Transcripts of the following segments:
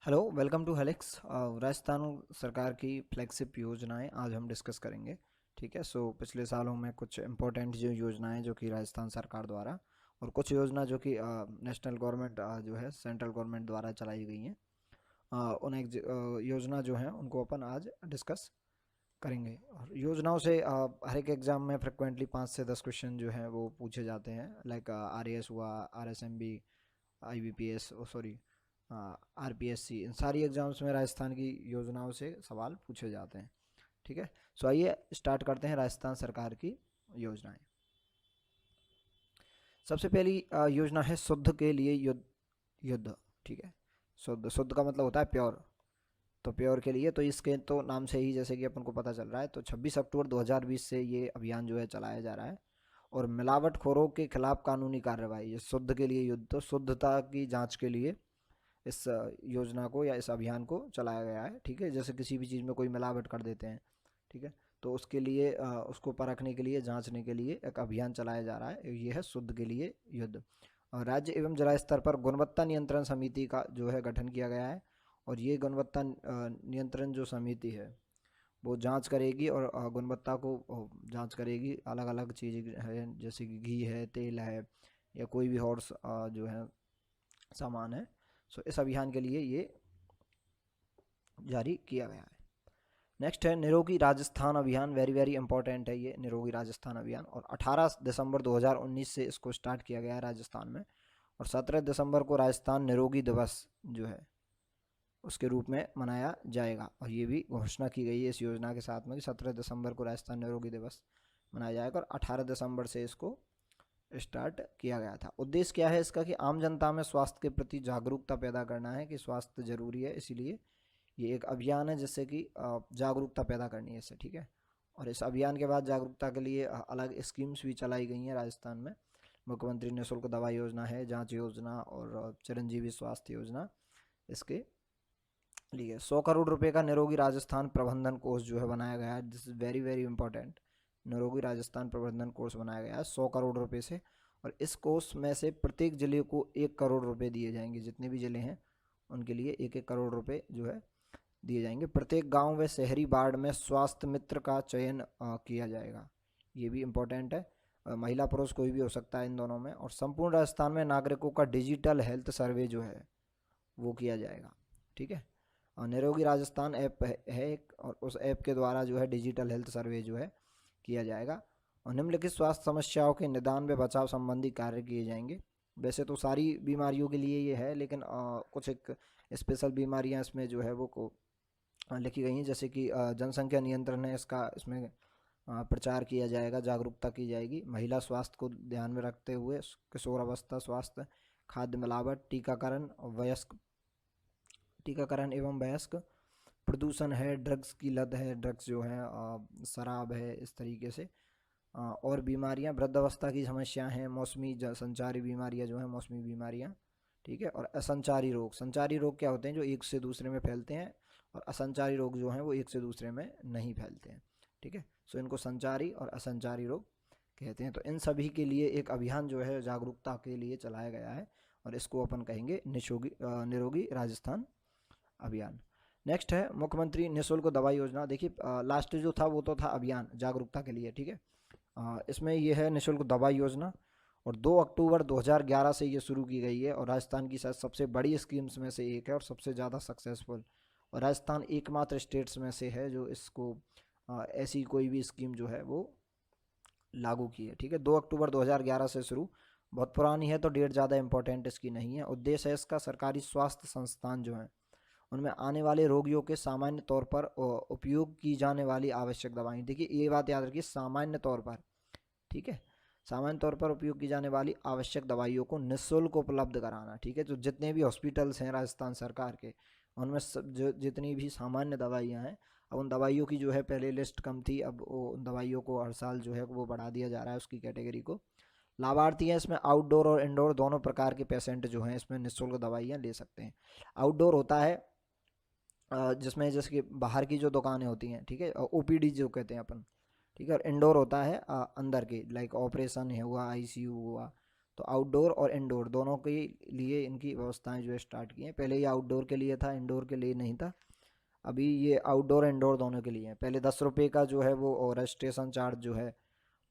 Hello, welcome to Helix. Rajasthan सरकार की flagship योजनाएं आज हम डिस्कस करेंगे। ठीक है। पिछले सालों में कुछ इम्पोर्टेंट जो योजनाएं जो कि राजस्थान सरकार द्वारा और कुछ योजना जो कि नेशनल गवर्नमेंट जो है सेंट्रल गवर्नमेंट द्वारा चलाई गई हैं, योजना जो हैं उनको अपन आज डिस्कस करेंगे। और योजनाओं से हर एक एग्जाम में फ्रिक्वेंटली 5 से 10 क्वेश्चन जो हैं वो पूछे जाते हैं, लाइक RAS हुआ, RSMB, IBPS, सॉरी, RPSC, इन सारी एग्जाम्स में राजस्थान की योजनाओं से सवाल पूछे जाते हैं। ठीक है। आइए स्टार्ट करते हैं राजस्थान सरकार की योजनाएं। सबसे पहली योजना है शुद्ध के लिए युद्ध। युद्ध, ठीक है। शुद्ध, शुद्ध का मतलब होता है प्योर। तो प्योर के लिए, तो इसके तो नाम से ही जैसे कि अपन को पता चल रहा है, तो 26 अक्टूबर 2020 से ये अभियान जो है चलाया जा रहा है। और मिलावटखोरों के खिलाफ कानूनी कार्रवाई, ये शुद्ध के लिए युद्ध, तो शुद्धता की जांच के लिए इस योजना को या इस अभियान को चलाया गया है। ठीक है। जैसे किसी भी चीज़ में कोई मिलावट कर देते हैं, ठीक है, तो उसके लिए उसको परखने के लिए, जांचने के लिए एक अभियान चलाया जा रहा है। ये है शुद्ध के लिए युद्ध। और राज्य एवं जिला स्तर पर गुणवत्ता नियंत्रण समिति का जो है गठन किया गया है। और ये गुणवत्ता नियंत्रण जो समिति है वो जांच करेगी और गुणवत्ता को जांच करेगी। अलग अलग चीज़ें हैं, जैसे कि घी है, तेल है, या कोई भी हॉर्स जो है सामान है। इस अभियान के लिए ये जारी किया गया है। नेक्स्ट है निरोगी राजस्थान अभियान। वेरी वेरी इंपॉर्टेंट है ये निरोगी राजस्थान अभियान। और 18 दिसंबर 2019 से इसको स्टार्ट किया गया है राजस्थान में। और 17 दिसंबर को राजस्थान निरोगी दिवस जो है उसके रूप में मनाया जाएगा। और ये भी घोषणा की गई है इस योजना के साथ में कि 17 दिसंबर को राजस्थान निरोगी दिवस मनाया जाएगा। और 18 दिसंबर से इसको स्टार्ट किया गया था। उद्देश्य क्या है इसका कि आम जनता में स्वास्थ्य के प्रति जागरूकता पैदा करना है कि स्वास्थ्य जरूरी है, इसीलिए ये एक अभियान है जिससे कि जागरूकता पैदा करनी है इससे। ठीक है। और इस अभियान के बाद जागरूकता के लिए अलग स्कीम्स भी चलाई गई हैं राजस्थान में। मुख्यमंत्री निःशुल्क दवा योजना है, जांच योजना, और चिरंजीवी स्वास्थ्य योजना इसके लिए 100 करोड़ रुपए का निरोगी राजस्थान प्रबंधन कोष जो है बनाया गया है। This is very very important. निरोगी राजस्थान प्रबंधन कोष बनाया गया है 100 करोड़ रुपए से। और इस कोष में से प्रत्येक जिले को 1 करोड़ रुपए दिए जाएंगे। जितने भी जिले हैं उनके लिए 1-1 करोड़ रुपए जो है दिए जाएंगे। प्रत्येक गांव व शहरी वार्ड में स्वास्थ्य मित्र का चयन किया जाएगा। ये भी इम्पोर्टेंट है। महिला पुरुष कोई भी हो सकता है इन दोनों में। और संपूर्ण राजस्थान में नागरिकों का डिजिटल हेल्थ सर्वे जो है वो किया जाएगा। ठीक है। और निरोगी राजस्थान ऐप है एक, और उस ऐप के द्वारा जो है डिजिटल हेल्थ सर्वे जो है किया जाएगा। और निम्नलिखित स्वास्थ्य समस्याओं के निदान व बचाव संबंधी कार्य किए जाएंगे। वैसे तो सारी बीमारियों के लिए ये है, लेकिन कुछ एक स्पेशल बीमारियां इसमें जो है वो को लिखी गई हैं। जैसे कि जनसंख्या नियंत्रण है इसका, इसमें प्रचार किया जाएगा, जागरूकता की जाएगी। महिला स्वास्थ्य को ध्यान में रखते हुए किशोर अवस्था स्वास्थ्य, खाद्य मिलावट, टीकाकरण एवं वयस्क, प्रदूषण है, ड्रग्स की लत है, ड्रग्स जो है, शराब है, इस तरीके से। और बीमारियां, वृद्धावस्था की समस्या हैं, मौसमी संचारी बीमारियां जो हैं, मौसमी बीमारियां। ठीक है। और असंचारी रोग, संचारी रोग क्या होते हैं जो एक से दूसरे में फैलते हैं, और असंचारी रोग जो हैं वो एक से दूसरे में नहीं फैलते हैं। ठीक है। इनको संचारी और असंचारी रोग कहते हैं। तो इन सभी के लिए एक अभियान जो है जागरूकता के लिए चलाया गया है, और इसको अपन कहेंगे निरोगी राजस्थान अभियान। नेक्स्ट है मुख्यमंत्री निःशुल्क दवा योजना। देखिए लास्ट जो था वो तो था अभियान जागरूकता के लिए। ठीक है। इसमें ये है निःशुल्क दवा योजना। और 2 अक्टूबर 2011 से ये शुरू की गई है, और राजस्थान की शायद सबसे बड़ी स्कीम्स में से एक है और सबसे ज़्यादा सक्सेसफुल। और राजस्थान एकमात्र स्टेट्स में से है जो इसको ऐसी कोई भी स्कीम जो है वो लागू की है। ठीक है। 2 अक्टूबर 2011 से शुरू, बहुत पुरानी है तो डेट ज़्यादा इंपॉर्टेंट इसकी नहीं है। उद्देश्य है इसका सरकारी स्वास्थ्य संस्थान जो है उनमें आने वाले रोगियों के सामान्य तौर पर उपयोग की जाने वाली आवश्यक दवाएं। देखिए ये बात याद रखिए, सामान्य तौर पर। ठीक है। सामान्य तौर पर उपयोग की जाने वाली आवश्यक दवाइयों को निःशुल्क उपलब्ध कराना। ठीक है। तो जितने भी हॉस्पिटल्स हैं राजस्थान सरकार के, उनमें सब जो जितनी भी सामान्य दवाइयाँ हैं, अब उन दवाइयों की जो है पहले लिस्ट कम थी, अब वो उन दवाइयों को हर साल जो है वो बढ़ा दिया जा रहा है उसकी कैटेगरी को। लाभार्थी हैं इसमें आउटडोर और इंडोर दोनों प्रकार के पेशेंट जो हैं इसमें निःशुल्क दवाइयाँ ले सकते हैं। आउटडोर होता है जिसमें जैसे कि बाहर की जो दुकानें होती हैं, ठीक है, OPD जो कहते हैं अपन। ठीक है। और इंडोर होता है अंदर के, लाइक ऑपरेशन है हुआ, ICU हुआ, तो आउटडोर और इंडोर दोनों के लिए इनकी व्यवस्थाएं जो है स्टार्ट की हैं। पहले ये आउटडोर के लिए था, इंडोर के लिए नहीं था। अभी ये आउटडोर इंडोर दोनों के लिए है। पहले 10 रुपये का जो है वो रजिस्ट्रेशन चार्ज जो है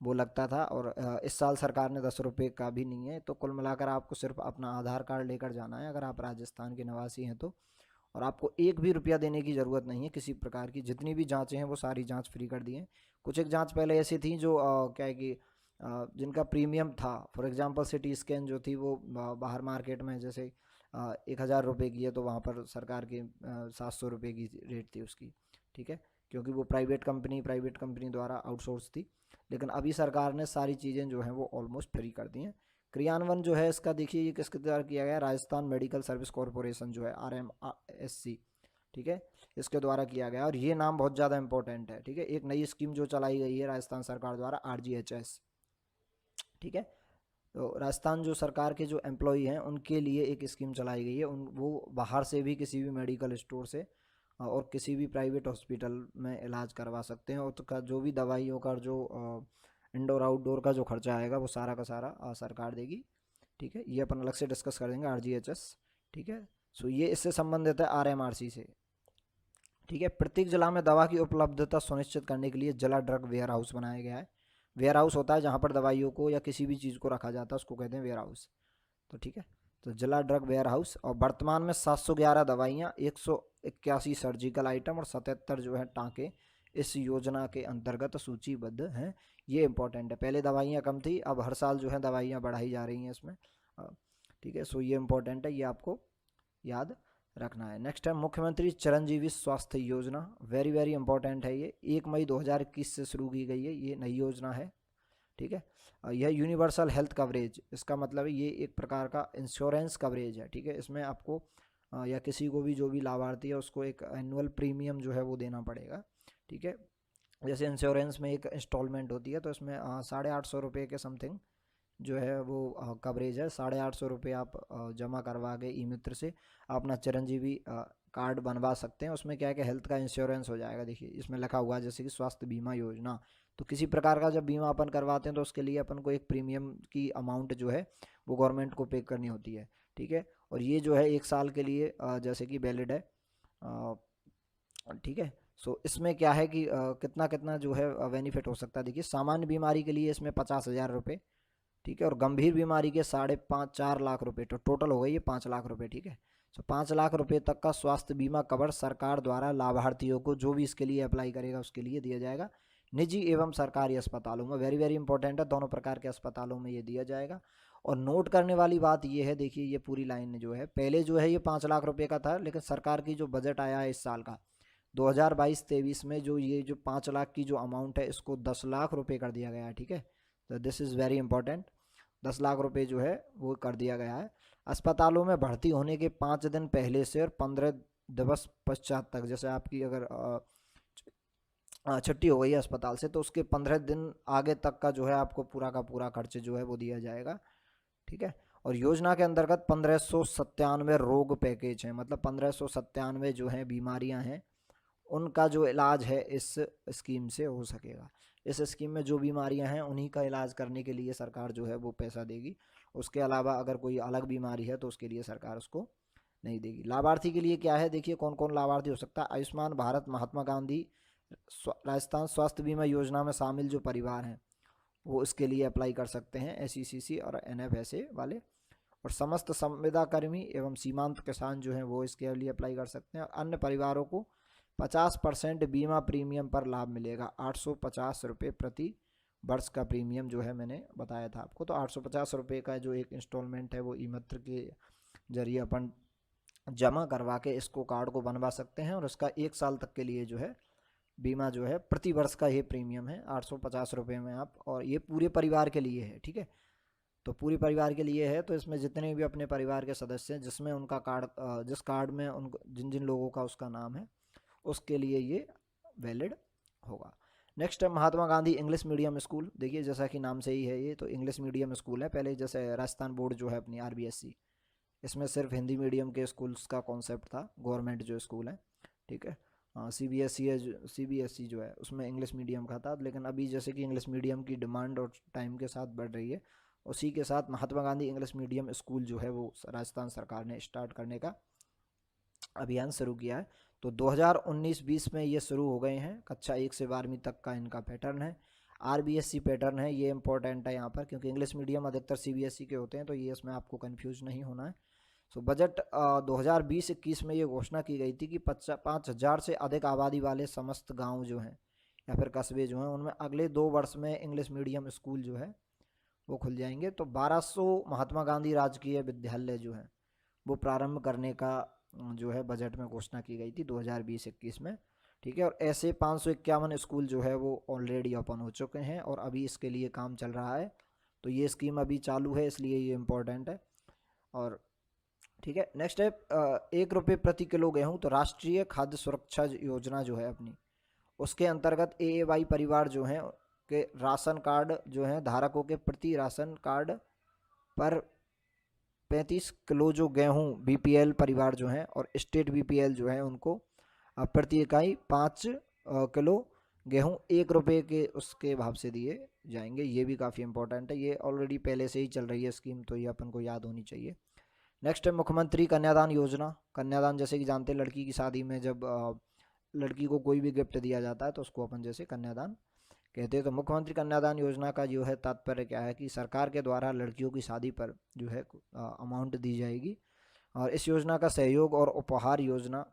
वो लगता था, और इस साल सरकार ने 10 रुपये का भी नहीं है। तो कुल मिलाकर आपको सिर्फ अपना आधार कार्ड लेकर जाना है अगर आप राजस्थान के निवासी हैं तो, और आपको एक भी रुपया देने की ज़रूरत नहीं है किसी प्रकार की। जितनी भी जांचें हैं वो सारी जांच फ्री कर दी हैं। कुछ एक जांच पहले ऐसी थी जो क्या है कि जिनका प्रीमियम था। फॉर एग्जांपल सिटी स्कैन जो थी वो बाहर मार्केट में जैसे 1,000 रुपये की है, तो वहाँ पर सरकार के 700 रुपये की रेट थी उसकी, ठीक है, क्योंकि वो प्राइवेट कंपनी द्वारा आउटसोर्स थी। लेकिन अभी सरकार ने सारी चीज़ें जो हैं वो ऑलमोस्ट फ्री कर दी हैं। क्रियान्वयन जो है इसका देखिए ये किसके द्वारा किया गया, राजस्थान मेडिकल सर्विस कॉरपोरेशन जो है RMSC, ठीक है, इसके द्वारा किया गया। और ये नाम बहुत ज़्यादा इंपॉर्टेंट है, ठीक है। एक नई स्कीम जो चलाई गई है राजस्थान सरकार द्वारा, RGHS, ठीक है। तो राजस्थान जो सरकार के जो एम्प्लॉई हैं उनके लिए एक स्कीम चलाई गई है। उन वो बाहर से भी किसी भी मेडिकल स्टोर से और किसी भी प्राइवेट हॉस्पिटल में इलाज करवा सकते हैं। और तो का जो भी दवाइयों का जो इंडोर आउटडोर का जो खर्चा आएगा वो सारा का सारा सरकार देगी, ठीक है। ये अपन अलग से डिस्कस कर देंगे RGHS, ठीक है। सो ये इससे संबंधित है RMRC से, ठीक है। प्रत्येक जिला में दवा की उपलब्धता सुनिश्चित करने के लिए जिला ड्रग वेयर हाउस बनाया गया है। वेयर हाउस होता है जहाँ पर दवाइयों को या किसी भी चीज़ को रखा जाता है, उसको कहते हैं वेयर हाउस, तो ठीक है। तो जिला ड्रग वेयर हाउस, और वर्तमान में 711 दवाइयाँ, 181 सर्जिकल आइटम और 77 जो है टाँके इस योजना के अंतर्गत सूचीबद्ध हैं। ये इंपॉर्टेंट है। पहले दवाइयाँ कम थी, अब हर साल जो है दवाइयाँ बढ़ाई जा रही हैं इसमें, ठीक है। सो ये इंपॉर्टेंट है, ये आपको याद रखना है। नेक्स्ट है मुख्यमंत्री चिरंजीवी स्वास्थ्य योजना, वेरी वेरी इंपॉर्टेंट है ये। 1 मई 2021 से शुरू की गई है, ये नई योजना है, ठीक है। यह यूनिवर्सल हेल्थ कवरेज, इसका मतलब है ये एक प्रकार का इंश्योरेंस कवरेज है, ठीक है। इसमें आपको या किसी को भी जो भी लाभार्थी है उसको एक एनुअल प्रीमियम जो है वो देना पड़ेगा, ठीक है। जैसे इंश्योरेंस में एक इंस्टॉलमेंट होती है, तो इसमें 850 रुपये के समथिंग जो है वो कवरेज है। 850 रुपये आप जमा करवा के ई मित्र से अपना चिरंजीवी कार्ड बनवा सकते हैं। उसमें क्या है कि हेल्थ का इंश्योरेंस हो जाएगा। देखिए इसमें लिखा हुआ है जैसे कि स्वास्थ्य बीमा योजना। तो किसी प्रकार का जब बीमा अपन करवाते हैं तो उसके लिए अपन को एक प्रीमियम की अमाउंट जो है वो गवर्नमेंट को पे करनी होती है, ठीक है। और ये जो है 1 साल के लिए जैसे कि वैलिड है, ठीक है। सो इसमें क्या है कि कितना कितना जो है बेनिफिट हो सकता है। देखिए सामान्य बीमारी के लिए इसमें 50,000 रुपये, ठीक है, और गंभीर बीमारी के 4.5 लाख रुपए, तो टोटल हो गई ये 5 लाख रुपए, ठीक है। तो 5 लाख रुपए तक का स्वास्थ्य बीमा कवर सरकार द्वारा लाभार्थियों को जो भी इसके लिए अप्लाई करेगा उसके लिए दिया जाएगा। निजी एवं सरकारी अस्पतालों में, वेरी वेरी इंपॉर्टेंट है, दोनों प्रकार के अस्पतालों में ये दिया जाएगा। और नोट करने वाली बात ये है, देखिए ये पूरी लाइन जो है, पहले जो है ये 5 लाख रुपए का था, लेकिन सरकार की जो बजट आया है इस साल का 2022-23 में, जो ये जो 5 लाख की जो अमाउंट है इसको 10 लाख रुपए कर दिया गया है, ठीक है। तो this is very important, 10 lakh रुपए जो है वो कर दिया गया है। अस्पतालों में भर्ती होने के 5 दिन पहले से और 15 दिवस पश्चात तक, जैसे आपकी अगर छुट्टी हो गई है अस्पताल से, तो उसके 15 दिन आगे तक का जो है आपको पूरा का पूरा खर्च जो है वो दिया जाएगा, ठीक है। और योजना के अंतर्गत 1597 रोग पैकेज है, मतलब 1597 जो है बीमारियां हैं उनका जो इलाज है इस स्कीम से हो सकेगा। इस स्कीम में जो बीमारियां हैं उन्हीं का इलाज करने के लिए सरकार जो है वो पैसा देगी। उसके अलावा अगर कोई अलग बीमारी है तो उसके लिए सरकार उसको नहीं देगी। लाभार्थी के लिए क्या है, देखिए कौन कौन लाभार्थी हो सकता है। आयुष्मान भारत, महात्मा गांधी राजस्थान स्वास्थ्य बीमा योजना में शामिल जो परिवार हैं वो इसके लिए अप्लाई कर सकते हैं, SECC और NFSA वाले। और समस्त संविदा कर्मी एवं सीमांत किसान जो हैं वो इसके लिए अप्लाई कर सकते हैं। और अन्य परिवारों को 50% बीमा प्रीमियम पर लाभ मिलेगा। 850 रुपये प्रति वर्ष का प्रीमियम जो है मैंने बताया था आपको। तो 850 रुपये का जो एक इंस्टॉलमेंट है वो ई मित्र के जरिए अपन जमा करवा के इसको कार्ड को बनवा सकते हैं। और इसका 1 साल तक के लिए जो है बीमा जो है प्रति वर्ष का ये प्रीमियम है 850 रुपये में आप, और ये पूरे परिवार के लिए है, ठीक है। तो पूरे परिवार के लिए है, तो इसमें जितने भी अपने परिवार के सदस्य हैं जिसमें उनका कार्ड जिस कार्ड में उनको जिन जिन लोगों का उसका नाम है उसके लिए ये वैलिड होगा। नेक्स्ट है Mahatma Gandhi English medium school. देखिए जैसा कि नाम से ही है ये तो इंग्लिश मीडियम स्कूल है। पहले जैसे राजस्थान बोर्ड जो है अपनी RBSC, इसमें सिर्फ हिंदी मीडियम के स्कूल्स का कॉन्सेप्ट था, गवर्नमेंट जो स्कूल है, ठीक है। CBSE है, CBSE जो है उसमें इंग्लिश मीडियम का था। लेकिन अभी जैसे कि इंग्लिश मीडियम की डिमांड और टाइम के साथ बढ़ रही है, उसी के साथ Mahatma Gandhi English medium school जो है वो राजस्थान सरकार ने स्टार्ट करने का अभियान शुरू किया है। तो 2019-20 में ये शुरू हो गए हैं। कक्षा 1 से 12वीं तक का इनका पैटर्न है, आरबीएससी पैटर्न है। ये इंपॉर्टेंट है यहाँ पर, क्योंकि इंग्लिश मीडियम अधिकतर सीबीएसई के होते हैं, तो ये इसमें आपको कंफ्यूज नहीं होना है। सो बजट 2020-21 में ये घोषणा की गई थी कि 5,000 से अधिक आबादी वाले समस्त गाँव जो हैं या फिर कस्बे जो हैं, उनमें अगले 2 वर्ष में इंग्लिश मीडियम स्कूल जो है वो खुल जाएंगे। तो 1200 महात्मा गांधी राजकीय विद्यालय जो है वो प्रारंभ करने का जो है बजट में घोषणा की गई थी 2020-21 में। ठीक है, और ऐसे 551 स्कूल जो है वो ऑलरेडी ओपन हो चुके हैं और अभी इसके लिए काम चल रहा है। तो ये स्कीम अभी चालू है, इसलिए ये इम्पोर्टेंट है। और ठीक है, नेक्स्ट है 1 रुपये प्रति किलो गेहूँ। तो राष्ट्रीय खाद्य सुरक्षा योजना जो है अपनी, उसके अंतर्गत AAY परिवार जो हैं के राशन कार्ड जो हैं धारकों के प्रति राशन कार्ड पर 35 किलो जो गेहूँ BPL परिवार जो हैं और स्टेट BPL जो है उनको प्रति इकाई 5 किलो गेहूँ 1 रुपये के उसके भाव से दिए जाएंगे। ये भी काफ़ी इंपॉर्टेंट है, ये ऑलरेडी पहले से ही चल रही है स्कीम, तो ये अपन को याद होनी चाहिए। नेक्स्ट है मुख्यमंत्री कन्यादान योजना। कन्यादान जैसे कि जानते हैं, लड़की की शादी में जब लड़की को कोई भी गिफ्ट दिया जाता है तो उसको अपन जैसे कन्यादान कहते हैं। तो मुख्यमंत्री कन्यादान योजना का जो है तात्पर्य क्या है कि सरकार के द्वारा लड़कियों की शादी पर जो है अमाउंट दी जाएगी। और इस योजना का सहयोग और उपहार योजना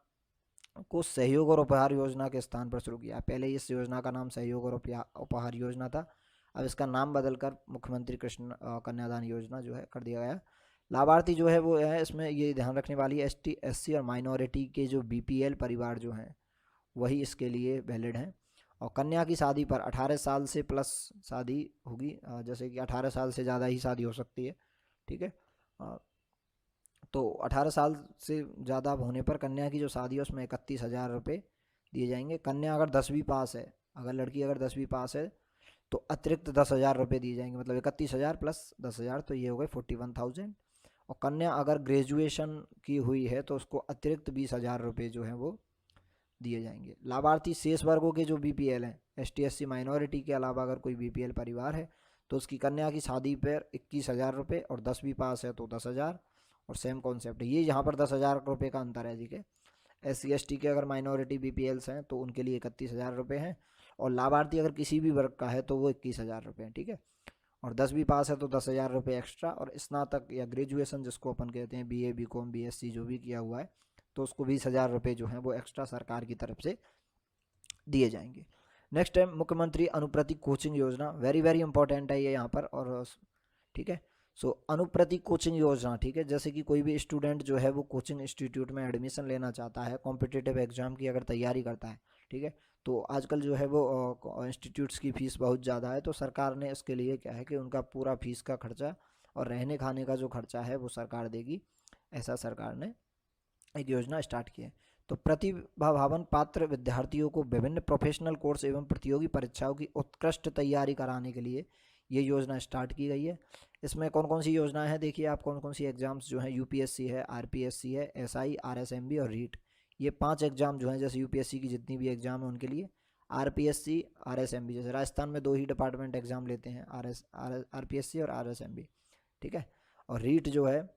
को सहयोग और उपहार योजना के स्थान पर शुरू किया। पहले इस योजना का नाम सहयोग और उपहार योजना था, अब इसका नाम बदलकर मुख्यमंत्री कृष्ण कन्यादान योजना जो है कर दिया गया। लाभार्थी जो है वो है, इसमें ये ध्यान रखने वाली है ST SC और माइनॉरिटी के जो BPL परिवार जो हैं वही इसके लिए वैलिड हैं। और कन्या की शादी पर 18 साल से प्लस शादी होगी, जैसे कि 18 साल से ज़्यादा ही शादी हो सकती है। ठीक है, तो 18 साल से ज़्यादा होने पर कन्या की जो शादी है उसमें 31,000 रुपये दिए जाएंगे। कन्या अगर 10वीं पास है, अगर लड़की अगर 10वीं पास है तो अतिरिक्त 10,000 रुपये दिए जाएंगे, मतलब 31,000 प्लस 10,000, तो ये हो गए 41,000। और कन्या अगर ग्रेजुएशन की हुई है तो उसको अतिरिक्त 20,000 रुपये जो है वो दिए जाएंगे। लाभार्थी शेष वर्गों के जो BPL हैं, ST SC माइनॉरिटी के अलावा अगर कोई BPL परिवार है तो उसकी कन्या की शादी पर 21,000 रुपये, और 10वीं पास है तो 10,000, और सेम कॉन्सेप्ट है। ये यहाँ पर 10,000 रुपये का अंतर है। ठीक है, SC ST के अगर माइनॉरिटी BPLs हैं तो उनके लिए 31,000 रुपये हैं, और लाभार्थी अगर किसी भी वर्ग का है तो वो 21,000 रुपये हैं। ठीक है, और 10वीं पास है तो 10,000 रुपये एक्स्ट्रा, और स्नातक या ग्रेजुएशन जिसको अपन कहते हैं BA BCom BSc जो भी किया हुआ है तो उसको 20,000 रुपये जो हैं वो एक्स्ट्रा सरकार की तरफ से दिए जाएंगे। नेक्स्ट है मुख्यमंत्री अनुप्रति कोचिंग योजना। वेरी वेरी इंपॉर्टेंट है ये यहाँ पर। और ठीक है, सो अनुप्रति कोचिंग योजना, ठीक है, जैसे कि कोई भी स्टूडेंट जो है वो कोचिंग इंस्टीट्यूट में एडमिशन लेना चाहता है, कॉम्पिटिटिव एग्जाम की अगर तैयारी करता है, ठीक है, तो आजकल जो है वो इंस्टीट्यूट्स की फ़ीस बहुत ज़्यादा है, तो सरकार ने इसके लिए क्या है कि उनका पूरा फीस का खर्चा और रहने खाने का जो खर्चा है वो सरकार देगी। ऐसा सरकार ने एक योजना स्टार्ट की है। तो प्रतिभावान पात्र विद्यार्थियों को विभिन्न प्रोफेशनल कोर्स एवं प्रतियोगी परीक्षाओं की उत्कृष्ट तैयारी कराने के लिए ये योजना स्टार्ट की गई है। इसमें कौन कौन सी योजनाएं हैं, देखिए आप, कौन कौन सी एग्जाम्स जो हैं, UPSC है, RPSC है, SI RSMB और REET, ये 5 एग्जाम जो हैं, जैसे UPSC की जितनी भी एग्जाम है उनके लिए, RPSC RSMB, जैसे राजस्थान में 2 ही डिपार्टमेंट एग्जाम लेते हैं, RPSC और RSMB, ठीक है, और REET जो है,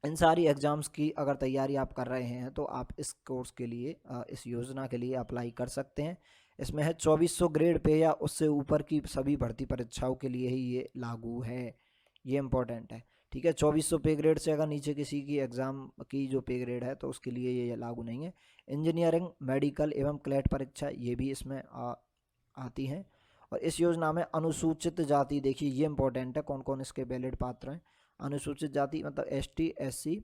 इन सारी एग्ज़ाम्स की अगर तैयारी आप कर रहे हैं तो आप इस कोर्स के लिए, इस योजना के लिए अप्लाई कर सकते हैं। इसमें है 2400 ग्रेड पे या उससे ऊपर की सभी भर्ती परीक्षाओं के लिए ही ये लागू है, ये इंपॉर्टेंट है। ठीक है, 2400 पे ग्रेड से अगर नीचे किसी की एग्ज़ाम की जो पे ग्रेड है तो उसके लिए ये लागू नहीं है। इंजीनियरिंग, मेडिकल एवं क्लैट परीक्षा ये भी इसमें आती हैं। और इस योजना में अनुसूचित जाति, देखिए ये इंपॉर्टेंट है, कौन कौन इसके वैलिड पात्र हैं। अनुसूचित जाति मतलब ST SC,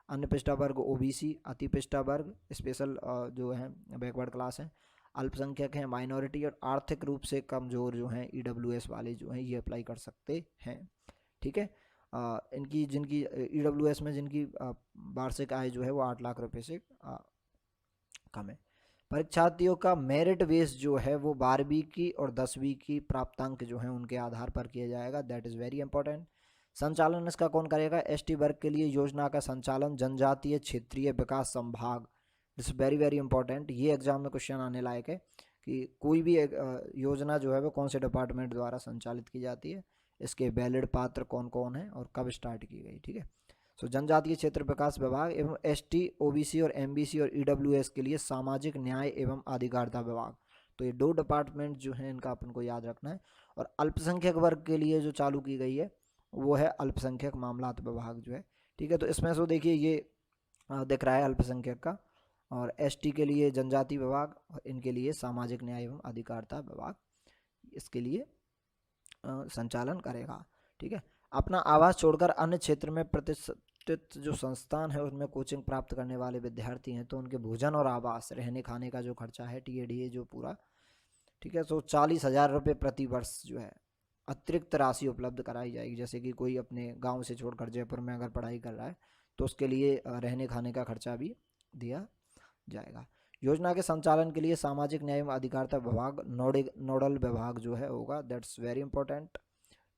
अन्य पिछड़ा वर्ग OBC, अति पिछड़ा वर्ग, स्पेशल जो है बैकवर्ड क्लास हैं, अल्पसंख्यक हैं, माइनॉरिटी, और आर्थिक रूप से कमज़ोर जो हैं EWS वाले जो हैं ये अप्लाई कर सकते हैं। ठीक है, इनकी जिनकी EWS में जिनकी वार्षिक आय जो है वो 8 लाख रुपए से कम है। परीक्षार्थियों का मेरिट बेस जो है वो 12वीं की और 10वीं की प्राप्तांक जो है उनके आधार पर किया जाएगा, दैट इज़ वेरी इंपॉर्टेंट। संचालन इसका कौन करेगा, ST वर्ग के लिए योजना का संचालन जनजातीय क्षेत्रीय विकास संभाग, दिस वेरी वेरी इंपॉर्टेंट, ये एग्जाम में क्वेश्चन आने लायक है कि कोई भी योजना जो है वो कौन से डिपार्टमेंट द्वारा संचालित की जाती है, इसके वैलिड पात्र कौन कौन है और कब स्टार्ट की गई, ठीक है। सो जनजातीय क्षेत्र विकास विभाग एवं एसटी, ओबीसी और एमबीसी और ईडब्ल्यूएस के लिए सामाजिक न्याय एवं अधिकारिता विभाग। तो ये 2 डिपार्टमेंट जो हैं इनका अपन को याद रखना है। और अल्पसंख्यक वर्ग के लिए जो चालू की गई है वो है अल्पसंख्यक मामलात विभाग जो है, ठीक है। तो इसमें सो देखिए ये दिख रहा है अल्पसंख्यक का, और एसटी के लिए जनजाति विभाग और इनके लिए सामाजिक न्याय एवं अधिकारिता विभाग इसके लिए संचालन करेगा, ठीक है। अपना आवास छोड़कर अन्य क्षेत्र में प्रतिष्ठित जो संस्थान है उसमें कोचिंग प्राप्त करने वाले विद्यार्थी हैं तो उनके भोजन और आवास, रहने खाने का जो खर्चा है टीएडीए जो पूरा, ठीक है। तो 40,000 रुपये प्रति वर्ष जो है अतिरिक्त राशि उपलब्ध कराई जाएगी। जैसे कि कोई अपने गांव से छोड़कर जयपुर में अगर पढ़ाई कर रहा है तो उसके लिए रहने खाने का खर्चा भी दिया जाएगा। योजना के संचालन के लिए सामाजिक न्याय एवं अधिकारिता विभाग नोडल विभाग जो है होगा, दैट्स वेरी इंपॉर्टेंट,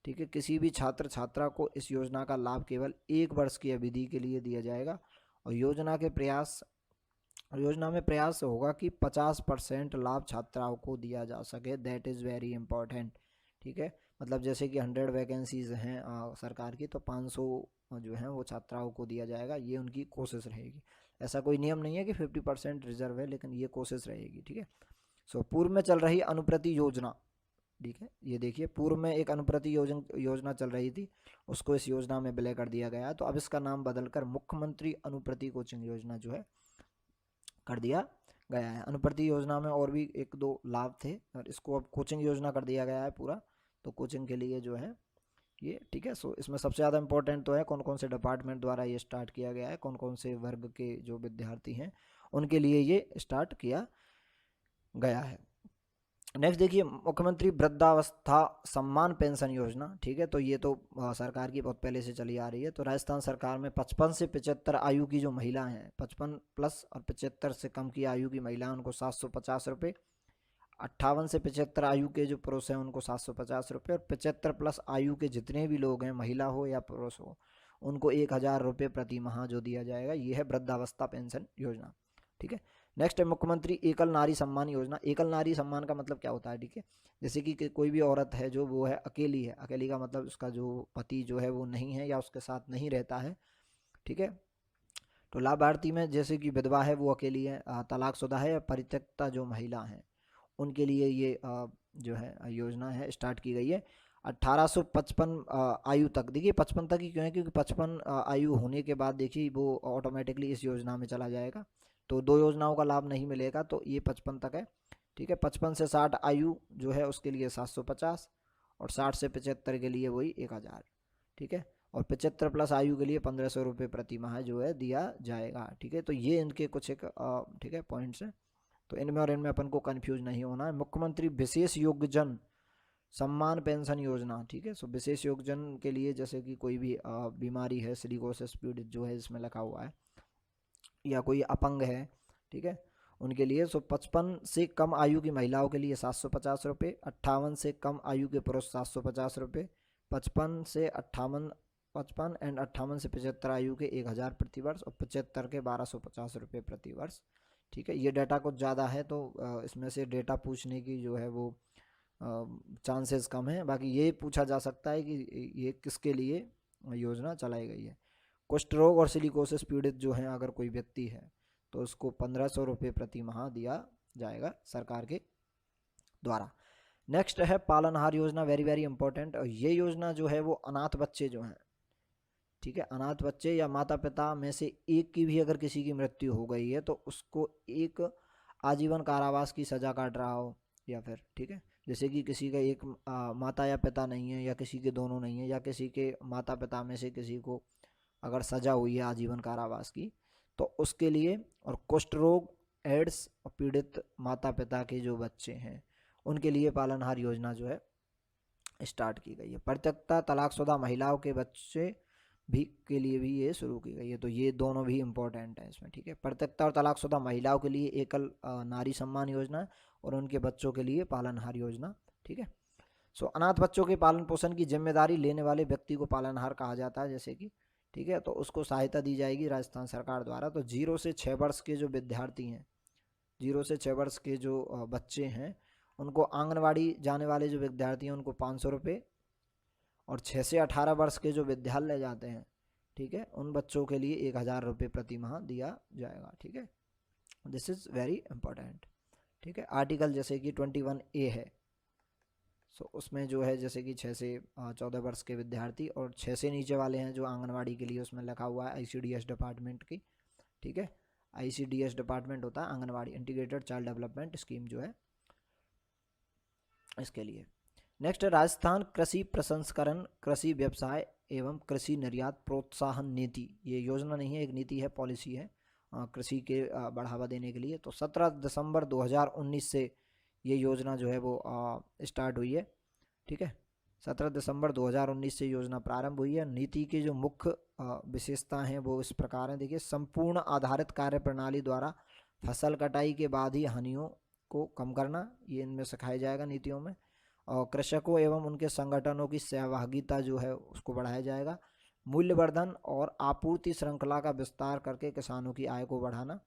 ठीक है। किसी भी छात्र छात्रा को इस योजना का लाभ केवल 1 वर्ष की अवधि के लिए दिया जाएगा और योजना में प्रयास होगा कि 50% लाभ छात्राओं को दिया जा सके, दैट इज़ वेरी इंपॉर्टेंट, ठीक है। मतलब जैसे कि 100 वैकेंसीज हैं सरकार की, तो 500 जो हैं वो छात्राओं को दिया जाएगा, ये उनकी कोशिश रहेगी। ऐसा कोई नियम नहीं है कि 50% रिजर्व है, लेकिन ये कोशिश रहेगी, ठीक है। सो पूर्व में चल रही अनुप्रति योजना, ठीक है, ये देखिए पूर्व में एक अनुप्रति योजना चल रही थी, उसको इस योजना में विलय कर दिया गया है। तो अब इसका नाम बदलकर मुख्यमंत्री अनुप्रति कोचिंग योजना जो है कर दिया गया है। अनुप्रति योजना में और भी 1-2 लाभ थे और इसको अब कोचिंग योजना कर दिया गया है पूरा, तो कोचिंग के लिए जो है ये, ठीक है। सो इसमें सबसे ज़्यादा इंपॉर्टेंट तो है कौन कौन से डिपार्टमेंट द्वारा ये स्टार्ट किया गया है, कौन कौन से वर्ग के जो विद्यार्थी हैं उनके लिए ये स्टार्ट किया गया है। नेक्स्ट देखिए मुख्यमंत्री वृद्धावस्था सम्मान पेंशन योजना, ठीक है। तो ये तो सरकार की बहुत पहले से चली आ रही है। तो राजस्थान सरकार में 55 से 75 आयु की जो महिला हैं, 55 प्लस और 75 से कम की आयु की महिला उनको 750 रुपये, 58 से 75 आयु के जो पुरुष हैं उनको 750 रुपये, और 75 प्लस आयु के जितने भी लोग हैं, महिला हो या पुरुष हो, उनको 1,000 रुपये प्रति माह जो दिया जाएगा, ये है वृद्धावस्था पेंशन योजना, ठीक है। नेक्स्ट है मुख्यमंत्री एकल नारी सम्मान योजना। एकल नारी सम्मान का मतलब क्या होता है, ठीक है। जैसे कि कोई भी औरत है जो वो है अकेली है, अकेली का मतलब उसका जो पति जो है वो नहीं है या उसके साथ नहीं रहता है, ठीक है। तो लाभार्थी में जैसे कि विधवा है वो अकेली है, तलाकशुदा है या परित्यक्ता जो महिला हैं उनके लिए ये जो है योजना है स्टार्ट की गई है। 1855 आयु तक, देखिए 55 तक ही क्यों है, क्योंकि 55 आयु होने के बाद देखिए वो ऑटोमेटिकली इस योजना में चला जाएगा, तो 2 योजनाओं का लाभ नहीं मिलेगा, तो ये 55 तक है, ठीक है। 55 से 60 आयु जो है उसके लिए 750, और 60 से 75 के लिए वही 1,000, ठीक है। और 75 प्लस आयु के लिए 1,500 रुपये प्रति माह जो है दिया जाएगा, ठीक है। तो ये इनके कुछ एक ठीक है पॉइंट्स हैं, तो इनमें और इनमें अपन को कंफ्यूज नहीं होना है। मुख्यमंत्री विशेष योग्यजन सम्मान पेंशन योजना, ठीक है। सो विशेष योग्यजन के लिए जैसे कि कोई भी बीमारी है, सिलिकोसिस पीड़ित जो है इसमें लिखा हुआ है, या कोई अपंग है, ठीक है, उनके लिए। सो 55 से कम आयु की महिलाओं के लिए 750 रुपये, 58 से कम आयु के पुरुष 750 रुपये, 55 से 58 55 एंड 58 से 75 आयु के 1,000 प्रति वर्ष, और 75 के 1,250 रुपये प्रति वर्ष, ठीक है। ये डाटा कुछ ज़्यादा है तो इसमें से डेटा पूछने की जो है वो चांसेस कम है। बाकी ये पूछा जा सकता है कि ये किसके लिए योजना चलाई गई है। कुष्ठ रोग और सिलिकोसिस पीड़ित जो है अगर कोई व्यक्ति है तो उसको 1,500 रुपये प्रति माह दिया जाएगा सरकार के द्वारा। नेक्स्ट है पालनहार योजना, वेरी वेरी इंपॉर्टेंट। ये योजना जो है वो अनाथ बच्चे जो हैं, ठीक है, अनाथ बच्चे या माता पिता में से एक की भी अगर किसी की मृत्यु हो गई है तो उसको एक आजीवन कारावास की सज़ा काट रहा हो, या फिर ठीक है जैसे कि किसी का एक माता या पिता नहीं है, या किसी के दोनों नहीं है, या किसी के माता पिता में से किसी को अगर सज़ा हुई है आजीवन कारावास की, तो उसके लिए, और कुष्ठ रोग एड्स पीड़ित माता पिता के जो बच्चे हैं उनके लिए पालनहार योजना जो है स्टार्ट की गई है। परित्यक्ता तलाकशुदा महिलाओं के बच्चे भी के लिए भी ये शुरू की गई है, तो ये दोनों भी इम्पोर्टेंट हैं इसमें, ठीक है। परित्यक्ता और तलाकशुदा महिलाओं के लिए एकल नारी सम्मान योजना, और उनके बच्चों के लिए पालनहार योजना, ठीक है। सो अनाथ बच्चों के पालन पोषण की जिम्मेदारी लेने वाले व्यक्ति को पालनहार कहा जाता है, जैसे कि ठीक है, तो उसको सहायता दी जाएगी राजस्थान सरकार द्वारा। तो 0 से 6 वर्ष के जो विद्यार्थी हैं, 0 से 6 वर्ष के जो बच्चे हैं, उनको आंगनवाड़ी जाने वाले जो विद्यार्थी हैं उनको 500 रुपये, और 6 से 18 वर्ष के जो विद्यालय जाते हैं, ठीक है, उन बच्चों के लिए 1,000 रुपये प्रति माह दिया जाएगा। ठीक है, दिस इज़ वेरी इंपॉर्टेंट। ठीक है, आर्टिकल जैसे कि 21A है, सो उसमें जो है जैसे कि 6 से 14 वर्ष के विद्यार्थी और 6 से नीचे वाले हैं जो आंगनवाड़ी के लिए, उसमें लिखा हुआ है ICDS डिपार्टमेंट की। ठीक है, ICDS डिपार्टमेंट होता है anganwadi, integrated child development scheme जो है इसके लिए। नेक्स्ट है राजस्थान कृषि प्रसंस्करण, कृषि व्यवसाय एवं कृषि निर्यात प्रोत्साहन नीति। ये योजना नहीं है, एक नीति है, पॉलिसी है कृषि के बढ़ावा देने के लिए। तो 17 दिसंबर 2019 से ये योजना जो है वो स्टार्ट हुई है। ठीक है, 17 दिसंबर 2019 से योजना प्रारंभ हुई है। नीति की जो मुख्य विशेषता हैं वो इस प्रकार हैं, देखिए, संपूर्ण आधारित कार्य प्रणाली द्वारा फसल कटाई के बाद ही हानियों को कम करना, ये इनमें सिखाया जाएगा नीतियों में। और कृषकों एवं उनके संगठनों की सहभागिता जो है उसको बढ़ाया जाएगा। मूल्यवर्धन और आपूर्ति श्रृंखला का विस्तार करके किसानों की आय को बढ़ाना।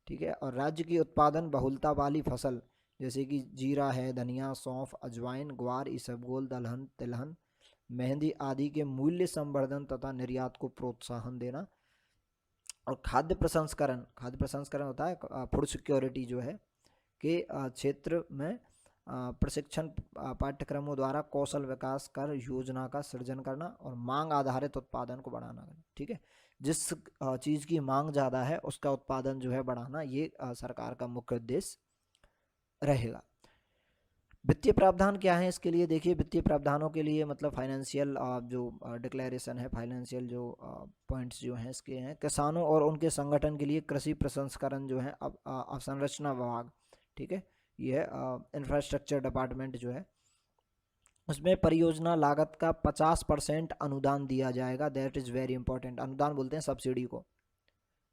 ठीक है, और राज्य की उत्पादन बहुलता वाली फसल जैसे कि जीरा है, धनिया, सौंफ, अजवाइन, ग्वार, इसबगोल, दलहन, तिलहन, मेहंदी आदि के मूल्य संवर्धन तथा निर्यात को प्रोत्साहन देना। और खाद्य प्रसंस्करण होता है फूड सिक्योरिटी जो है के क्षेत्र में प्रशिक्षण पाठ्यक्रमों द्वारा कौशल विकास कर योजना का सृजन करना और मांग आधारित उत्पादन को बढ़ाना। ठीक है, जिस चीज़ की मांग ज़्यादा है उसका उत्पादन जो है बढ़ाना, ये सरकार का मुख्य उद्देश्य रहेगा। वित्तीय प्रावधान क्या है इसके लिए, देखिए, वित्तीय प्रावधानों के लिए मतलब फाइनेंशियल जो डिक्लेरेशन है, फाइनेंशियल जो पॉइंट्स जो हैं इसके हैं, किसानों और उनके संगठन के लिए कृषि प्रसंस्करण जो है अब अवसंरचना विभाग, ठीक है, ये है इंफ्रास्ट्रक्चर डिपार्टमेंट जो है, उसमें परियोजना लागत का 50% अनुदान दिया जाएगा। That is very important. अनुदान बोलते हैं सब्सिडी को।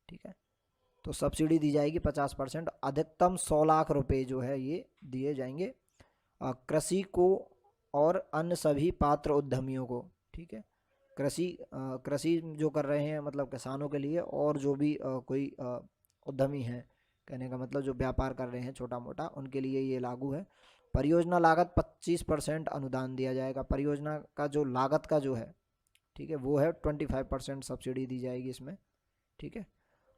ठीक है, तो सब्सिडी दी जाएगी 50%, अधिकतम 100 लाख रुपए जो है ये दिए जाएंगे कृषि को और अन्य सभी पात्र उद्यमियों को। ठीक है, कृषि जो कर रहे हैं मतलब किसानों के लिए, और जो भी कोई उद्यमी हैं, कहने का मतलब जो व्यापार कर रहे हैं छोटा मोटा, उनके लिए ये लागू है। परियोजना लागत 25% अनुदान दिया जाएगा। परियोजना का जो लागत का जो है, ठीक है, वो है 25% सब्सिडी दी जाएगी इसमें। ठीक है,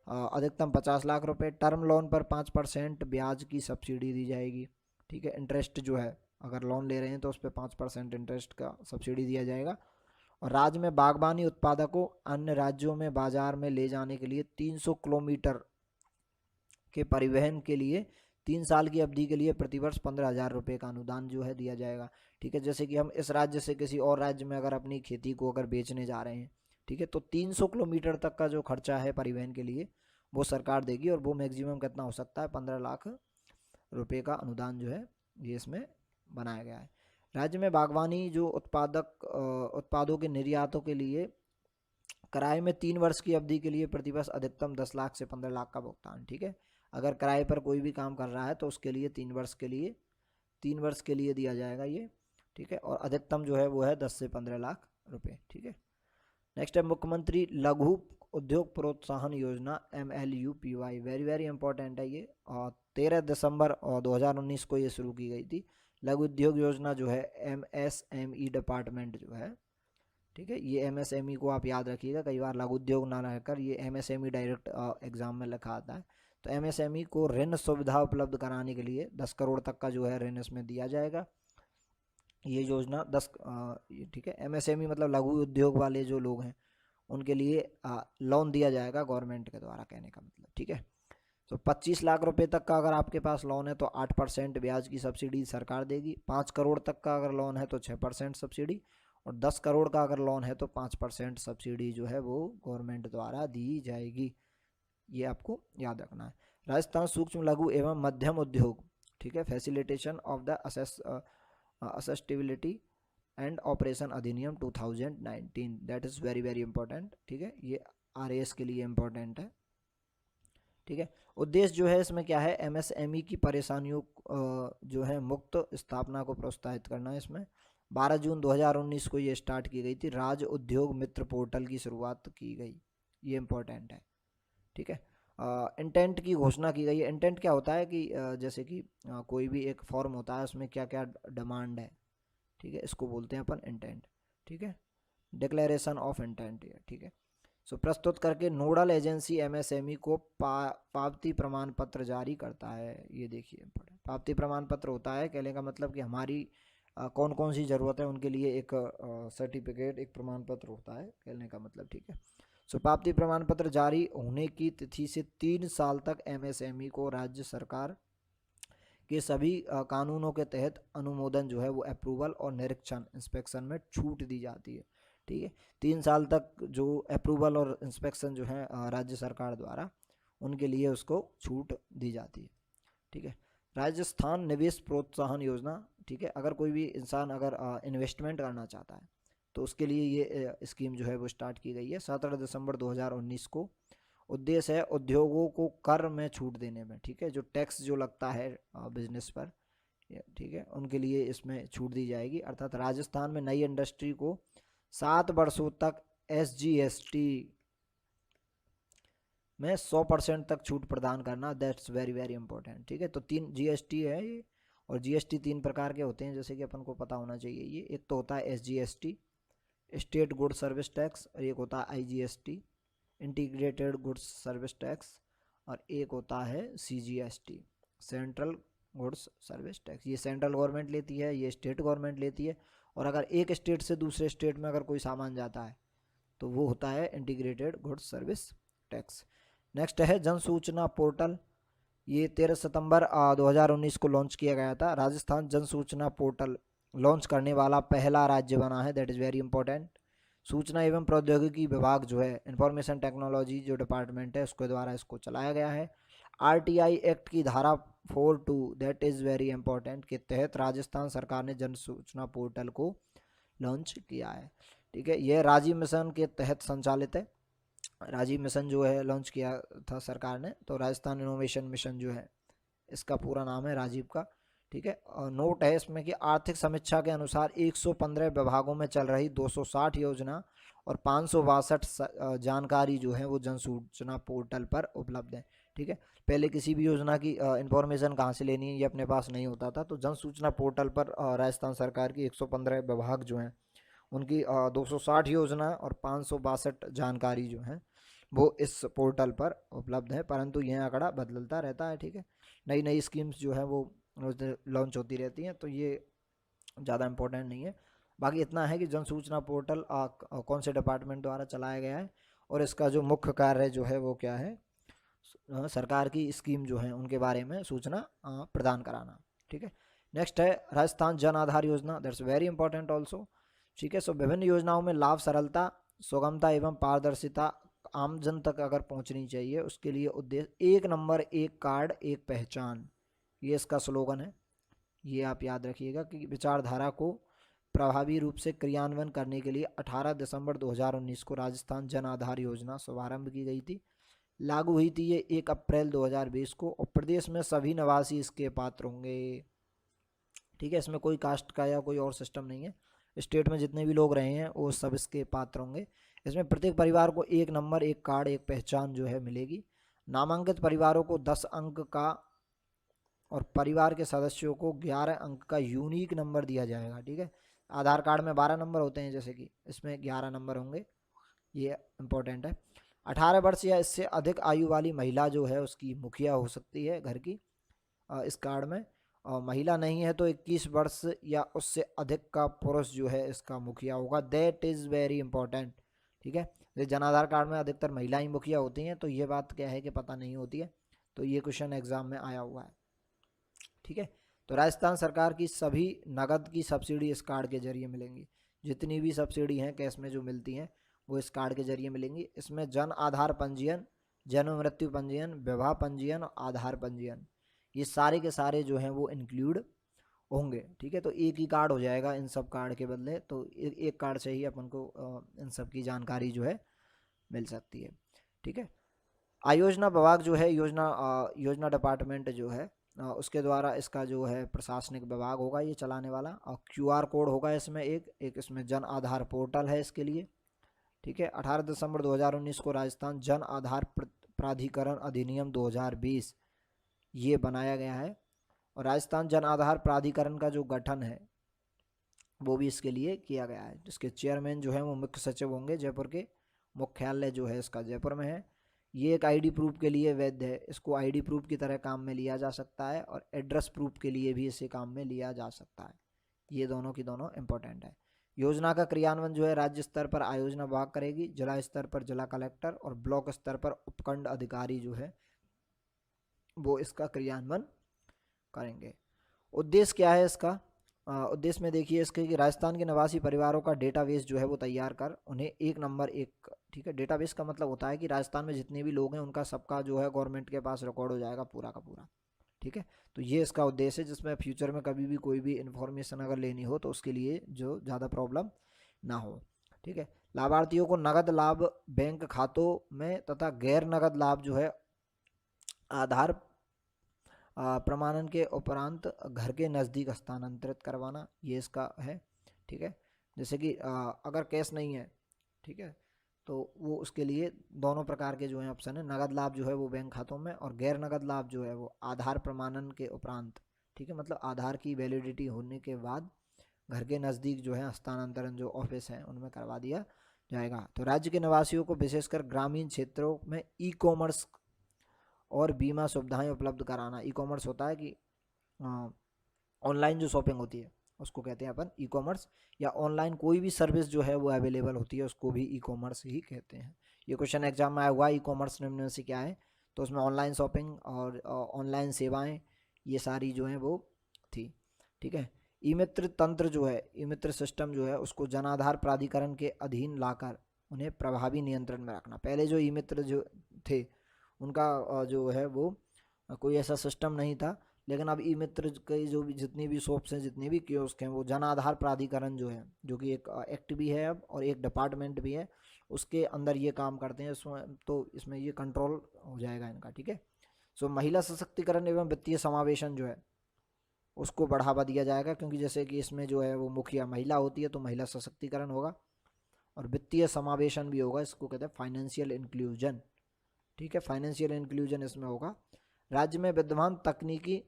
अधिकतम 50 लाख रुपए। टर्म लोन पर 5% ब्याज की सब्सिडी दी जाएगी। ठीक है, इंटरेस्ट जो है अगर लोन ले रहे हैं तो उस पर 5% इंटरेस्ट का सब्सिडी दिया जाएगा। और राज्य में बागवानी उत्पादकों अन्य राज्यों में बाजार में ले जाने के लिए 300 किलोमीटर के परिवहन के लिए 3 साल की अवधि के लिए प्रतिवर्ष 15,000 रुपये का अनुदान जो है दिया जाएगा। ठीक है, जैसे कि हम इस राज्य से किसी और राज्य में अगर अपनी खेती को अगर बेचने जा रहे हैं, ठीक है, तो 300 किलोमीटर तक का जो खर्चा है परिवहन के लिए वो सरकार देगी, और वो मैक्सिमम कितना हो सकता है, 15 लाख रुपये का अनुदान जो है ये इसमें बनाया गया है। राज्य में बागवानी जो उत्पादों के निर्यातों के लिए किराए में 3 वर्ष की अवधि के लिए प्रतिवर्ष अधिकतम 10 लाख से 15 लाख का भुगतान। ठीक है, अगर किराए पर कोई भी काम कर रहा है तो उसके लिए 3 वर्ष के लिए दिया जाएगा ये। ठीक है, और अधिकतम जो है वो है 10 से 15 लाख रुपए। ठीक है, नेक्स्ट है मुख्यमंत्री लघु उद्योग प्रोत्साहन योजना MLUPY, वेरी वेरी इंपॉर्टेंट है ये। और 13 दिसंबर 2019 को ये शुरू की गई थी। लघु उद्योग योजना जो है MSME डिपार्टमेंट जो है, ठीक है, ये MSME को आप याद रखिएगा, कई बार लघु उद्योग ना रहकर ये MSME डायरेक्ट एग्जाम में लिखा आता है। तो MSME को ऋण सुविधा उपलब्ध कराने के लिए 10 करोड़ तक का जो है ऋण इसमें दिया जाएगा। ये योजना 10 ठीक है, MSME मतलब लघु उद्योग वाले जो लोग हैं उनके लिए लोन दिया जाएगा गवर्नमेंट के द्वारा, कहने का मतलब। ठीक है, तो 25 लाख रुपए तक का अगर आपके पास लोन है तो 8% ब्याज की सब्सिडी सरकार देगी। 5 करोड़ तक का अगर लोन है तो 6% सब्सिडी, और 10 करोड़ का अगर लोन है तो 5% सब्सिडी जो है वो गवर्नमेंट द्वारा दी जाएगी। ये आपको याद रखना है। राजस्थान सूक्ष्म लघु एवं मध्यम उद्योग, ठीक है, facilitation of the assistability and operation अधिनियम 2019, that is very very important. ठीक है, ये RAS के लिए इंपॉर्टेंट है। ठीक है, उद्देश्य जो है इसमें क्या है, MSME की परेशानियों जो है मुक्त स्थापना को प्रोत्साहित करना है। इसमें 12 जून 2019 को ये स्टार्ट की गई थी। राज्य उद्योग मित्र पोर्टल की शुरुआत की गई, ये इंपॉर्टेंट है। ठीक है, इंटेंट की घोषणा की गई है। इंटेंट क्या होता है कि जैसे कि कोई भी एक फॉर्म होता है उसमें क्या क्या डिमांड है, ठीक है, इसको बोलते हैं अपन इंटेंट। ठीक है, डिक्लेरेशन ऑफ इंटेंट है, ठीक है। सो प्रस्तुत करके नोडल एजेंसी एमएसएमई को पावती प्रमाण पत्र जारी करता है। ये देखिए पावती प्रमाण पत्र होता है, कहने का मतलब कि हमारी कौन कौन सी ज़रूरत है उनके लिए एक सर्टिफिकेट, एक प्रमाण पत्र होता है, कहने का मतलब, ठीक है। सो पावती प्रमाण पत्र जारी होने की तिथि से 3 साल तक एमएसएमई को राज्य सरकार के सभी कानूनों के तहत अनुमोदन जो है वो अप्रूवल और निरीक्षण इंस्पेक्शन में छूट दी जाती है, ठीक है। 3 साल तक जो अप्रूवल और इंस्पेक्शन जो है राज्य सरकार द्वारा, उनके लिए उसको छूट दी जाती है, ठीक है। राजस्थान निवेश प्रोत्साहन योजना, ठीक है, अगर कोई भी इंसान अगर इन्वेस्टमेंट करना चाहता है तो उसके लिए ये स्कीम जो है वो स्टार्ट की गई है 17 दिसंबर 2019 को। उद्देश्य है उद्योगों को कर में छूट देने में, ठीक है, जो टैक्स जो लगता है बिजनेस पर, ठीक है, उनके लिए इसमें छूट दी जाएगी। अर्थात राजस्थान में नई इंडस्ट्री को 7 वर्षों तक SGST में 100% तक छूट प्रदान करना, दैट्स वेरी वेरी इंपॉर्टेंट, ठीक है। तो 3 GST है ये, और GST 3 प्रकार के होते हैं, जैसे कि अपन को पता होना चाहिए। ये एक तो होता है SGST, state good service tax, और एक होता है IGST, integrated goods service tax, और एक होता है CGST, central goods service tax. ये सेंट्रल गवर्नमेंट लेती है, ये स्टेट गवर्नमेंट लेती है, और अगर एक स्टेट से दूसरे स्टेट में अगर कोई सामान जाता है तो वो होता है integrated goods service tax. Next है जन सूचना पोर्टल। ये 13 सितंबर 2019 को लॉन्च किया गया था। राजस्थान जन सूचना पोर्टल लॉन्च करने वाला पहला राज्य बना है, दैट इज़ वेरी इंपॉर्टेंट। सूचना एवं प्रौद्योगिकी विभाग जो है, इंफॉर्मेशन टेक्नोलॉजी जो डिपार्टमेंट है, उसके द्वारा इसको चलाया गया है। RTI एक्ट की धारा 42, दैट इज़ वेरी इंपॉर्टेंट, के तहत राजस्थान सरकार ने जन सूचना पोर्टल को लॉन्च किया है, ठीक है। यह राजीव मिशन के तहत संचालित है। राजीव मिशन जो है लॉन्च किया था सरकार ने, तो राजस्थान इनोवेशन मिशन जो है, इसका पूरा नाम है राजीव का, ठीक है। और नोट है इसमें कि आर्थिक समीक्षा के अनुसार 115 विभागों में चल रही 260 योजना और 562 जानकारी जो है वो जन सूचना पोर्टल पर उपलब्ध है, ठीक है। पहले किसी भी योजना की इंफॉर्मेशन कहाँ से लेनी है ये अपने पास नहीं होता था, तो जन सूचना पोर्टल पर राजस्थान सरकार की 115 विभाग जो हैं उनकी 260 योजना और 562 जानकारी जो है वो इस पोर्टल पर उपलब्ध है। परंतु यह आंकड़ा बदलता रहता है, ठीक है। नई नई स्कीम्स जो है वो लॉन्च होती रहती हैं, तो ये ज़्यादा इम्पोर्टेंट नहीं है। बाकी इतना है कि जन सूचना पोर्टल कौन से डिपार्टमेंट द्वारा चलाया गया है, और इसका जो मुख्य कार्य जो है वो क्या है, सरकार की स्कीम जो है उनके बारे में सूचना प्रदान कराना, ठीक है। नेक्स्ट है राजस्थान जन आधार योजना, दैट्स वेरी इंपॉर्टेंट ऑल्सो, ठीक है। सो विभिन्न योजनाओं में लाभ, सरलता, सुगमता एवं पारदर्शिता आम जन तक अगर पहुंचनी चाहिए, उसके लिए उद्देश्य एक नंबर एक कार्ड एक पहचान, ये इसका स्लोगन है। ये आप याद रखिएगा कि विचारधारा को प्रभावी रूप से क्रियान्वयन करने के लिए 18 दिसंबर 2019 को राजस्थान जन आधार योजना शुभारंभ की गई थी। लागू हुई थी ये 1 अप्रैल 2020 को, और प्रदेश में सभी निवासी इसके पात्र होंगे, ठीक है। इसमें कोई कास्ट का या कोई और सिस्टम नहीं है, स्टेट में जितने भी लोग रहे हैं वो सब इसके पात्र होंगे। इसमें प्रत्येक परिवार को एक नंबर एक कार्ड एक पहचान जो है मिलेगी। नामांकित परिवारों को 10 अंक का और परिवार के सदस्यों को 11 अंक का यूनिक नंबर दिया जाएगा, ठीक है। आधार कार्ड में 12 नंबर होते हैं, जैसे कि इसमें 11 नंबर होंगे, ये इंपॉर्टेंट है। 18 वर्ष या इससे अधिक आयु वाली महिला जो है उसकी मुखिया हो सकती है घर की इस कार्ड में, और महिला नहीं है तो 21 वर्ष या उससे अधिक का पुरुष जो है इसका मुखिया होगा, दैट इज़ वेरी इंपॉर्टेंट, ठीक है। जैसे जन आधार कार्ड में अधिकतर महिलाएं मुखिया होती हैं, तो ये बात क्या है कि पता नहीं होती है, तो ये क्वेश्चन एग्जाम में आया हुआ है, ठीक है। तो राजस्थान सरकार की सभी नगद की सब्सिडी इस कार्ड के जरिए मिलेंगी, जितनी भी सब्सिडी हैं कैश में जो मिलती हैं वो इस कार्ड के जरिए मिलेंगी। इसमें जन आधार पंजीयन, जन्म मृत्यु पंजीयन, विवाह पंजीयन और आधार पंजीयन, ये सारे के सारे जो हैं वो इंक्लूड होंगे, ठीक है। तो एक ही कार्ड हो जाएगा इन सब कार्ड के बदले, तो एक कार्ड से ही अपन को इन सब की जानकारी जो है मिल सकती है, ठीक है। आयोजना विभाग जो है, योजना डिपार्टमेंट जो है उसके द्वारा इसका जो है प्रशासनिक विभाग होगा ये चलाने वाला, और QR कोड होगा इसमें एक इसमें जन आधार पोर्टल है इसके लिए, ठीक है। 18 दिसंबर 2019 को राजस्थान जन आधार प्राधिकरण अधिनियम 2020 ये बनाया गया है, और राजस्थान जन आधार प्राधिकरण का जो गठन है वो भी इसके लिए किया गया है, जिसके चेयरमैन जो है वो मुख्य सचिव होंगे। जयपुर के मुख्यालय जो है इसका जयपुर में है। ये एक आईडी प्रूफ के लिए वैध है, इसको आईडी प्रूफ की तरह काम में लिया जा सकता है, और एड्रेस प्रूफ के लिए भी इसे काम में लिया जा सकता है। ये दोनों की दोनों इंपॉर्टेंट है। योजना का क्रियान्वयन जो है राज्य स्तर पर आयोजना विभाग करेगी, जिला स्तर पर जिला कलेक्टर और ब्लॉक स्तर पर उपखंड अधिकारी जो है वो इसका क्रियान्वयन करेंगे। उद्देश्य क्या है इसका? उद्देश्य में देखिए इसके कि राजस्थान के निवासी परिवारों का डेटाबेस जो है वो तैयार कर उन्हें एक नंबर एक, ठीक है, डेटाबेस का मतलब होता है कि राजस्थान में जितने भी लोग हैं उनका सबका जो है गवर्नमेंट के पास रिकॉर्ड हो जाएगा पूरा का पूरा, ठीक है। तो ये इसका उद्देश्य है, जिसमें फ्यूचर में कभी भी कोई भी इन्फॉर्मेशन अगर लेनी हो तो उसके लिए जो ज़्यादा प्रॉब्लम ना हो, ठीक है। लाभार्थियों को नगद लाभ बैंक खातों में तथा गैर नगद लाभ जो है आधार प्रमाणन के उपरांत घर के नज़दीक हस्तांतरित करवाना, ये इसका है, ठीक है। जैसे कि अगर कैश नहीं है, ठीक है, तो वो उसके लिए दोनों प्रकार के जो है ऑप्शन है। नगद लाभ जो है वो बैंक खातों में, और गैर नगद लाभ जो है वो आधार प्रमाणन के उपरांत, ठीक है, मतलब आधार की वैलिडिटी होने के बाद घर के नज़दीक जो है हस्तांतरण जो ऑफिस हैं उनमें करवा दिया जाएगा। तो राज्य के निवासियों को विशेषकर ग्रामीण क्षेत्रों में ई कॉमर्स और बीमा सुविधाएं उपलब्ध कराना। ई कॉमर्स होता है कि ऑनलाइन जो शॉपिंग होती है उसको कहते हैं अपन ई कॉमर्स, या ऑनलाइन कोई भी सर्विस जो है वो अवेलेबल होती है उसको भी ई कॉमर्स ही कहते हैं। ये क्वेश्चन एग्जाम में आया हुआ, ई कॉमर्स निम्न में से क्या है? तो उसमें ऑनलाइन शॉपिंग और ऑनलाइन सेवाएं ये सारी जो हैं वो थी, ठीक है। ई मित्र तंत्र जो है, ई मित्र सिस्टम जो है उसको जनाधार प्राधिकरण के अधीन लाकर उन्हें प्रभावी नियंत्रण में रखना। पहले जो ई मित्र जो थे उनका जो है वो कोई ऐसा सिस्टम नहीं था, लेकिन अब ई मित्र की जो भी जितनी भी शॉप्स हैं, जितनी भी कियोस्क हैं, वो जन आधार प्राधिकरण जो है, जो कि एक एक्ट भी है अब और एक डिपार्टमेंट भी है, उसके अंदर ये काम करते हैं। इसमें तो इसमें ये कंट्रोल हो जाएगा इनका, ठीक है। सो महिला सशक्तिकरण एवं वित्तीय समावेशन जो है उसको बढ़ावा दिया जाएगा, क्योंकि जैसे कि इसमें जो है वो मुखिया महिला होती है तो महिला सशक्तिकरण होगा, और वित्तीय समावेशन भी होगा, इसको कहते हैं फाइनेंशियल इंक्लूजन, ठीक है, फाइनेंशियल इंक्लूजन इसमें होगा। राज्य में विद्यमान तकनीकी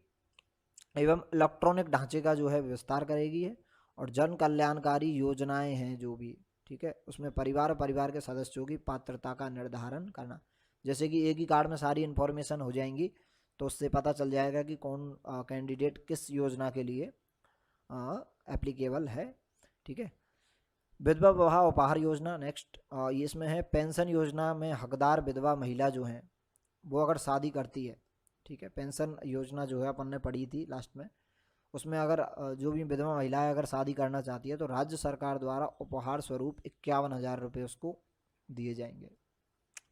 एवं इलेक्ट्रॉनिक ढांचे का जो है विस्तार करेगी है, और जन कल्याणकारी योजनाएं हैं जो भी, ठीक है, उसमें परिवार के सदस्यों की पात्रता का निर्धारण करना। जैसे कि एक ही कार्ड में सारी इन्फॉर्मेशन हो जाएंगी तो उससे पता चल जाएगा कि कौन कैंडिडेट किस योजना के लिए एप्लीकेबल है, ठीक है। विधवा विवाह उपहार योजना नेक्स्ट, ये इसमें है पेंशन योजना में हकदार विधवा महिला जो है वो अगर शादी करती है, ठीक है, पेंशन योजना जो है अपन ने पढ़ी थी लास्ट में, उसमें अगर जो भी विधवा महिलाएं अगर शादी करना चाहती है तो राज्य सरकार द्वारा उपहार स्वरूप 51,000 रुपये उसको दिए जाएंगे,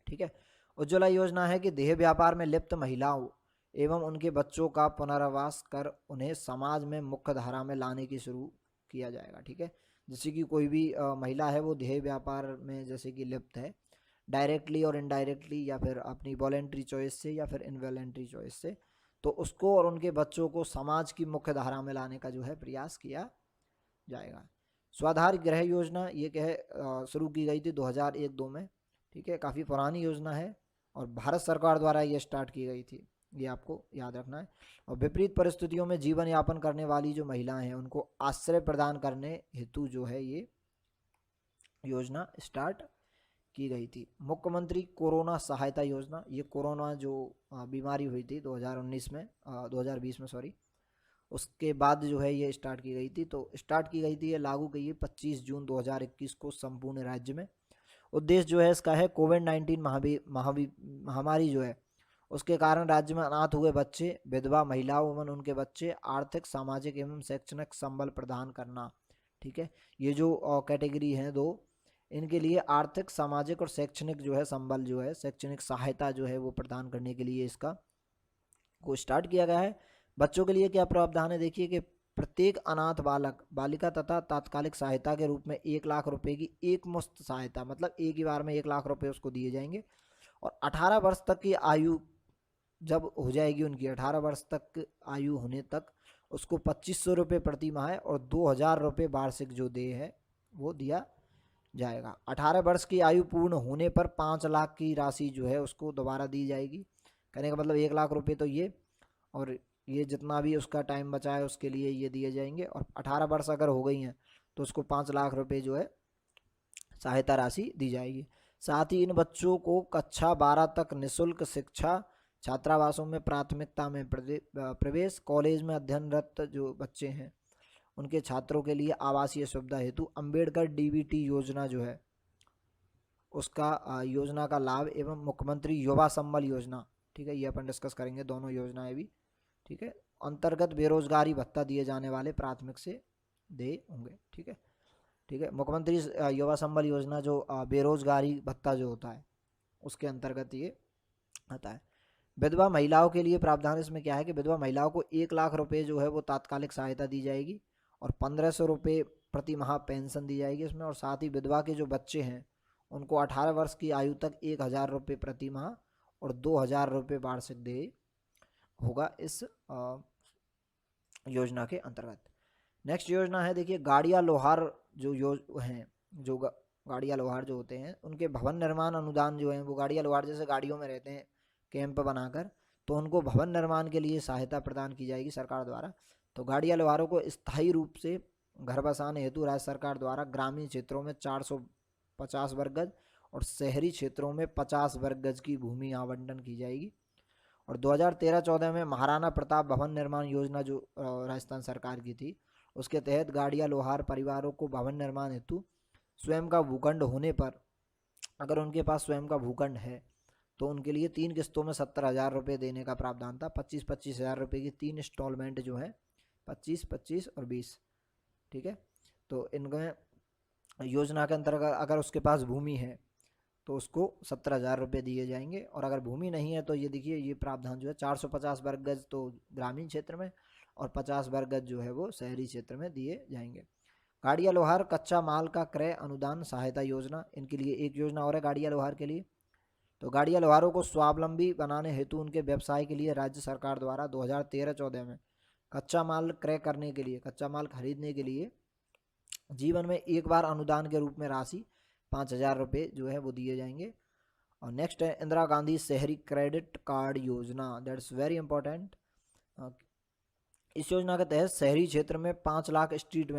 ठीक है। उज्ज्वला योजना है कि देह व्यापार में लिप्त महिलाओं एवं उनके बच्चों का पुनर्वास कर उन्हें समाज में मुख्य धारा में लाने की शुरू किया जाएगा, ठीक है। जैसे कि कोई भी महिला है वो देह व्यापार में जैसे कि लिप्त है डायरेक्टली और इनडायरेक्टली, या फिर अपनी वॉलेंट्री चॉइस से या फिर इनवॉलेंट्री चॉइस से, तो उसको और उनके बच्चों को समाज की मुख्य धारा में लाने का जो है प्रयास किया जाएगा। स्वाधार गृह योजना ये कह शुरू की गई थी 2001-2 में, ठीक है, काफ़ी पुरानी योजना है और भारत सरकार द्वारा ये स्टार्ट की गई थी, ये आपको याद रखना है। और विपरीत परिस्थितियों में जीवन यापन करने वाली जो महिलाएं हैं उनको आश्रय प्रदान करने हेतु जो है ये योजना स्टार्ट की गई थी। मुख्यमंत्री कोरोना सहायता योजना, ये कोरोना जो बीमारी हुई थी 2020 में सॉरी, उसके बाद जो है ये स्टार्ट की गई थी। तो स्टार्ट की गई थी, ये लागू की गई 25 जून 2021 को संपूर्ण राज्य में। उद्देश्य जो है इसका है कोविड-19 महामारी जो है उसके कारण राज्य में अनाथ हुए बच्चे, विधवा महिलाओं एवं उनके बच्चे आर्थिक, सामाजिक एवं शैक्षणिक संबल प्रदान करना, ठीक है। ये जो कैटेगरी हैं दो, इनके लिए आर्थिक, सामाजिक और शैक्षणिक जो है संबल जो है, शैक्षणिक सहायता जो है वो प्रदान करने के लिए इसका को स्टार्ट किया गया है। बच्चों के लिए क्या प्रावधान है देखिए कि प्रत्येक अनाथ बालक बालिका तथा तात्कालिक सहायता के रूप में 1 लाख रुपए की एक मुश्त सहायता, मतलब एक ही बार में 1 लाख रुपए उसको दिए जाएंगे। और 18 वर्ष तक की आयु जब हो जाएगी उनकी, 18 वर्ष तक आयु होने तक उसको 2500 रुपये प्रति माह और 2,000 रुपये वार्षिक जो दे है वो दिया जाएगा। 18 वर्ष की आयु पूर्ण होने पर 5 लाख की राशि जो है उसको दोबारा दी जाएगी। कहने का मतलब 1 लाख रुपये तो ये, और ये जितना भी उसका टाइम बचा है उसके लिए ये दिए जाएंगे। और 18 वर्ष अगर हो गई हैं तो उसको 5 लाख रुपए जो है सहायता राशि दी जाएगी। साथ ही इन बच्चों को कक्षा 12 तक निःशुल्क शिक्षा, छात्रावासों में प्राथमिकता में प्रवेश, कॉलेज में अध्ययनरत जो बच्चे हैं उनके छात्रों के लिए आवासीय सुविधा हेतु अंबेडकर डीबीटी योजना जो है उसका योजना का लाभ एवं मुख्यमंत्री युवा संबल योजना, ठीक है, ये अपन डिस्कस करेंगे दोनों योजनाएं भी, ठीक है, अंतर्गत बेरोजगारी भत्ता दिए जाने वाले प्राथमिक से दे होंगे, ठीक है, ठीक है। मुख्यमंत्री युवा संबल योजना जो बेरोजगारी भत्ता जो होता है उसके अंतर्गत ये आता है। विधवा महिलाओं के लिए प्रावधान इसमें क्या है कि विधवा महिलाओं को 1 लाख रुपए जो है वो तात्कालिक सहायता दी जाएगी और 1500 रुपये प्रति माह पेंशन दी जाएगी इसमें। और साथ ही विधवा के जो बच्चे हैं उनको 18 वर्ष की आयु तक 1000 रुपये प्रति माह और 2000 रुपये वार्षिक देय होगा इस योजना के अंतर्गत। नेक्स्ट योजना है देखिए गाड़िया लोहार जो हैं, जो गाड़िया लोहार जो होते हैं उनके भवन निर्माण अनुदान जो है वो गाड़िया लोहार जैसे गाड़ियों में रहते हैं कैंप बनाकर, तो उनको भवन निर्माण के लिए सहायता प्रदान की जाएगी सरकार द्वारा। तो गाड़िया लोहारों को स्थायी रूप से घर बसाने हेतु राज्य सरकार द्वारा ग्रामीण क्षेत्रों में 450 वर्ग गज और शहरी क्षेत्रों में 50 वर्ग गज की भूमि आवंटन की जाएगी। और 2013-14 में महाराणा प्रताप भवन निर्माण योजना जो राजस्थान सरकार की थी उसके तहत गाड़िया लोहार परिवारों को भवन निर्माण हेतु स्वयं का भूखंड होने पर, अगर उनके पास स्वयं का भूखंड है तो उनके लिए 3 किस्तों में 70,000 रुपये देने का प्रावधान था। 25-25 हज़ार रुपये की 3 इंस्टॉलमेंट जो है 25, 25 और 20, ठीक है। तो इनमें योजना के अंतर्गत अगर उसके पास भूमि है तो उसको 70,000 रुपये दिए जाएंगे और अगर भूमि नहीं है तो ये देखिए ये प्रावधान जो है 450 वर्ग गज तो ग्रामीण क्षेत्र में और 50 वर्ग गज जो है वो शहरी क्षेत्र में दिए जाएंगे। गाड़िया लोहार कच्चा माल का क्रय अनुदान सहायता योजना, इनके लिए एक योजना और है गाड़िया लोहार के लिए। तो गाड़िया लोहारों को स्वावलंबी बनाने हेतु उनके व्यवसाय के लिए राज्य सरकार द्वारा 2013-14 में कच्चा माल क्रय करने के लिए, कच्चा माल खरीदने के लिए जीवन में एक बार अनुदान के रूप में राशि 5,000 रुपये जो है वो दिए जाएंगे। और नेक्स्ट है इंदिरा गांधी शहरी क्रेडिट कार्ड योजना, दैट्स वेरी इंपॉर्टेंट। इस योजना के तहत शहरी क्षेत्र में 5 लाख स्ट्रीट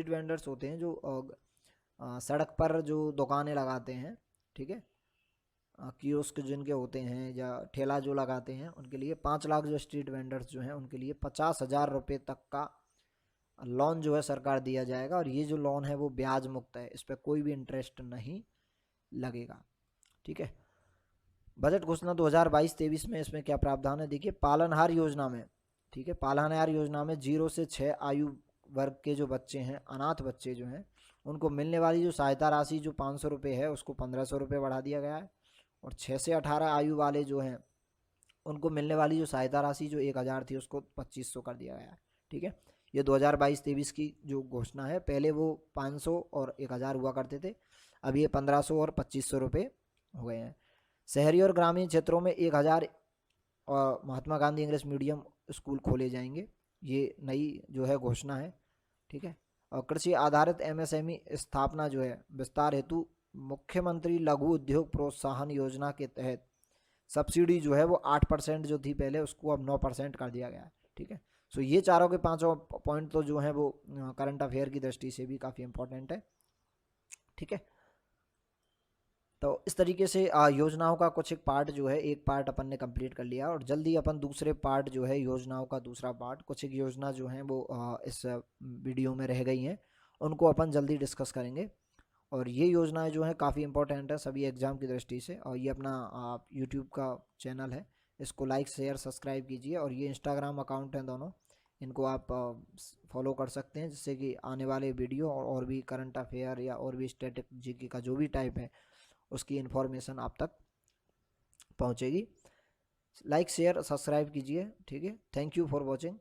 वेंडर्स होते हैं जो सड़क पर जो दुकानें लगाते हैं, ठीक है, कियोस्क जिनके होते हैं या ठेला जो लगाते हैं उनके लिए 5 लाख जो स्ट्रीट वेंडर्स जो हैं उनके लिए 50,000 रुपये तक का लोन जो है सरकार दिया जाएगा। और ये जो लोन है वो ब्याज मुक्त है, इस पर कोई भी इंटरेस्ट नहीं लगेगा, ठीक है। बजट घोषणा 2022-23 में इसमें क्या प्रावधान है देखिए पालनहार योजना में, ठीक है, पालनहार योजना में 0 से 6 आयु वर्ग के जो बच्चे हैं, अनाथ बच्चे जो हैं, उनको मिलने वाली जो सहायता राशि जो 500 रुपये है उसको 1500 रुपये बढ़ा दिया गया है। और 6 से 18 आयु वाले जो हैं उनको मिलने वाली जो सहायता राशि जो 1000 थी उसको 2500 कर दिया गया है, ठीक है। ये 2022-23 की जो घोषणा है, पहले वो 500 और 1000 हुआ करते थे, अब ये 1500 और 2500 रुपये हो गए हैं। शहरी और ग्रामीण क्षेत्रों में 1000 और Mahatma Gandhi English medium school खोले जाएंगे, ये नई जो है घोषणा है, ठीक है। और कृषि आधारित MSME स्थापना जो है विस्तार हेतु मुख्यमंत्री लघु उद्योग प्रोत्साहन योजना के तहत सब्सिडी जो है वो 8% जो थी पहले उसको अब 9% कर दिया गया है, ठीक है। सो ये चारों के 5 पॉइंट तो जो है वो करंट अफेयर की दृष्टि से भी काफ़ी इंपॉर्टेंट है, ठीक है। तो इस तरीके से योजनाओं का कुछ एक पार्ट जो है, एक पार्ट अपन ने कंप्लीट कर लिया और जल्दी अपन दूसरे पार्ट जो है योजनाओं का दूसरा पार्ट, कुछ एक योजना जो है वो इस वीडियो में रह गई हैं उनको अपन जल्दी डिस्कस करेंगे। और ये योजनाएं जो हैं काफ़ी इंपॉर्टेंट है सभी एग्ज़ाम की दृष्टि से। और ये अपना यूट्यूब का चैनल है, इसको लाइक शेयर सब्सक्राइब कीजिए। और ये इंस्टाग्राम अकाउंट हैं दोनों, इनको आप फॉलो कर सकते हैं जिससे कि आने वाले वीडियो और भी करंट अफेयर या और भी स्टैटिक जीके का जो भी टाइप है उसकी इन्फॉर्मेशन आप तक पहुंचेगी। लाइक शेयर सब्सक्राइब कीजिए, ठीक है। Thank you for watching.